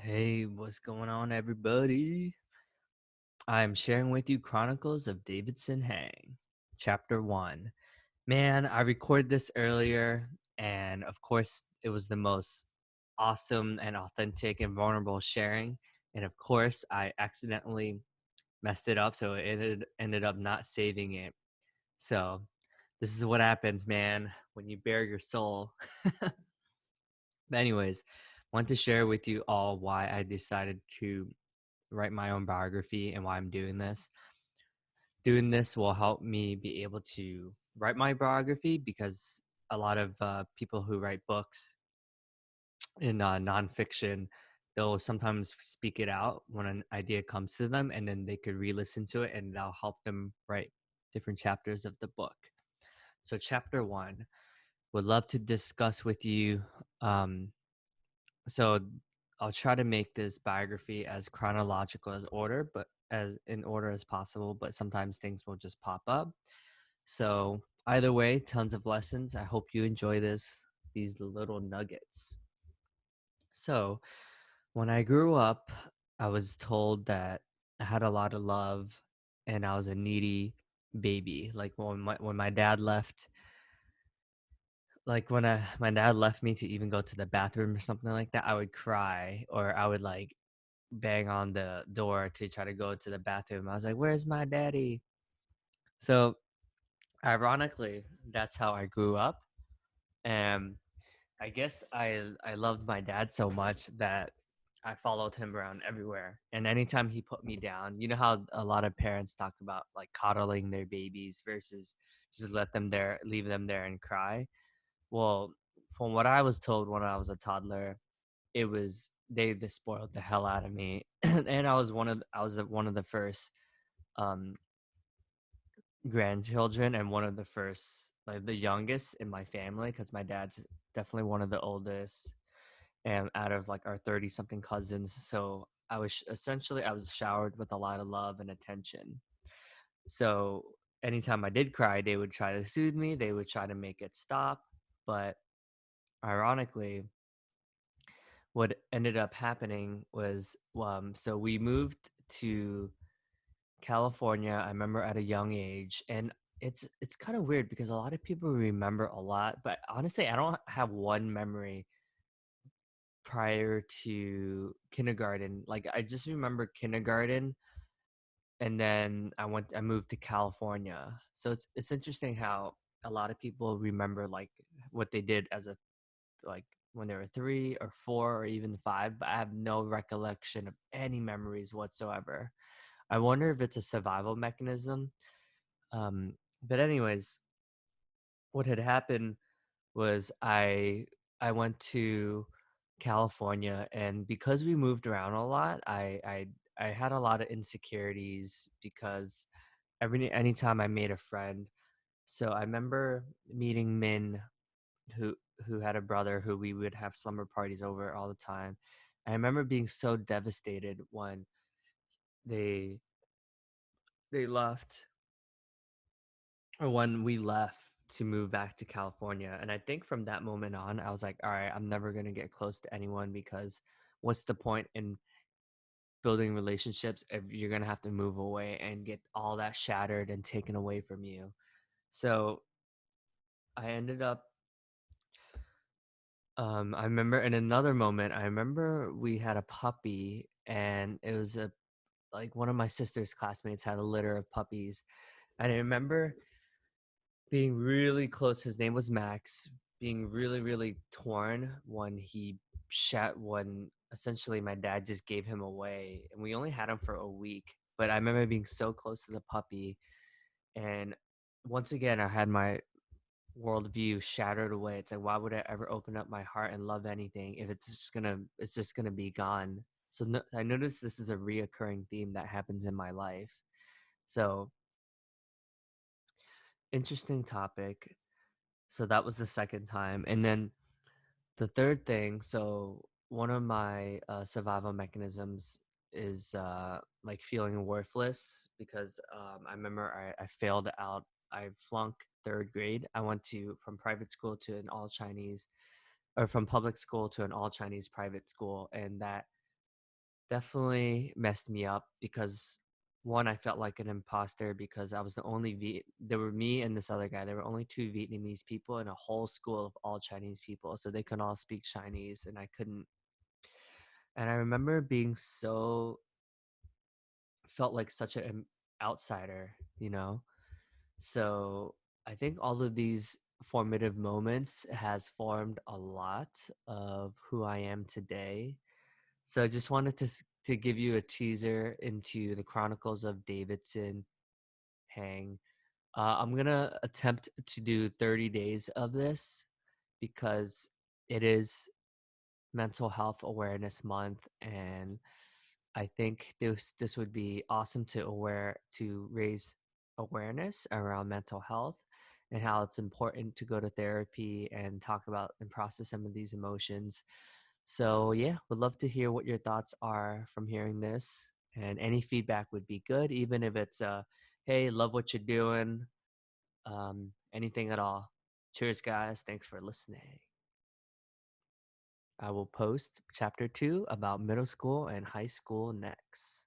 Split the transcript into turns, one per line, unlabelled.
Hey, what's going on, everybody? I'm sharing with you Chronicles of Davidson Hang, Chapter 1. Man, I recorded this earlier, and of course, it was the most awesome and authentic and vulnerable sharing. And of course, I accidentally messed it up, so it ended up not saving it. So, this is what happens, man, when you bare your soul. But anyways, want to share with you all why I decided to write my own biography and why I'm doing this. Doing this will help me be able to write my biography because a lot of people who write books in nonfiction, they'll sometimes speak it out when an idea comes to them, and then they could re-listen to it, and that'll help them write different chapters of the book. So, chapter one, would love to discuss with you. Um, so I'll try to make this biography as chronological as order, but as in order as possible, but sometimes things will just pop up. So either way, tons of lessons. I hope you enjoy these little nuggets. So when I grew up, I was told that I had a lot of love and I was a needy baby. Like when my dad left, like when my dad left me to even go to the bathroom or something like that, I would cry or I would like bang on the door to try to go to the bathroom. I was like, "Where's my daddy?" So, ironically, that's how I grew up, and I guess I loved my dad so much that I followed him around everywhere. And anytime he put me down, you know how a lot of parents talk about like coddling their babies versus just leave them there and cry. Well, from what I was told when I was a toddler, it was they spoiled the hell out of me, and I was one of the first um grandchildren and one of the first, like the youngest in my family, because my dad's definitely one of the oldest and out of like our 30 something cousins. So I was showered with a lot of love and attention. So anytime I did cry, they would try to soothe me, they would try to make it stop. But ironically, what ended up happening was so we moved to California, I remember at a young age, and it's kind of weird because a lot of people remember a lot, but honestly, I don't have one memory prior to kindergarten. Like I just remember kindergarten, and then I moved to California. So it's interesting how a lot of people remember like what they did as a like when they were 3 or 4 or even 5, but I have no recollection of any memories whatsoever. I wonder if it's a survival mechanism. Um, but anyways, what had happened was I went to California, and because we moved around a lot, I had a lot of insecurities because anytime I made a friend. So I remember meeting Min, who who had a brother who we would have slumber parties over all the time. I remember being so devastated when they they left, or when we left to move back to California. And I think from that moment on, I was like, all right, I'm never going to get close to anyone because what's the point in building relationships if you're going to have to move away and get all that shattered and taken away from you? So I ended up, I remember in another moment, I remember we had a puppy, and it was like one of my sister's classmates had a litter of puppies. And I remember being really close. His name was Max. Being really, really torn when when essentially my dad just gave him away, and we only had him for a week. But I remember being so close to the puppy, and once again, I had my worldview shattered away. It's like, why would I ever open up my heart and love anything if it's just gonna be gone? So no, I noticed this is a reoccurring theme that happens in my life. So interesting topic. So that was the second time. And then the third thing, so one of my survival mechanisms is like feeling worthless because I remember I failed out. I flunked third grade. I went to from private school to an all Chinese, or from public school to an all Chinese private school, and that definitely messed me up because one, I felt like an imposter because I was the only there were me and this other guy. There were only two Vietnamese people in a whole school of all Chinese people, so they couldn't all speak Chinese, and I couldn't. And I remember being so felt like such an outsider, you know. So I think all of these formative moments has formed a lot of who I am today. So I just wanted to give you a teaser into the Chronicles of Davidson Hang. I'm gonna attempt to do 30 days of this because it is Mental Health Awareness Month, and I think this would be awesome to raise awareness around mental health and how it's important to go to therapy and talk about and process some of these emotions. So yeah, would love to hear what your thoughts are from hearing this, and any feedback would be good, even if it's hey, love what you're doing, anything at all. Cheers, guys. Thanks for listening. I will post chapter 2 about middle school and high school next.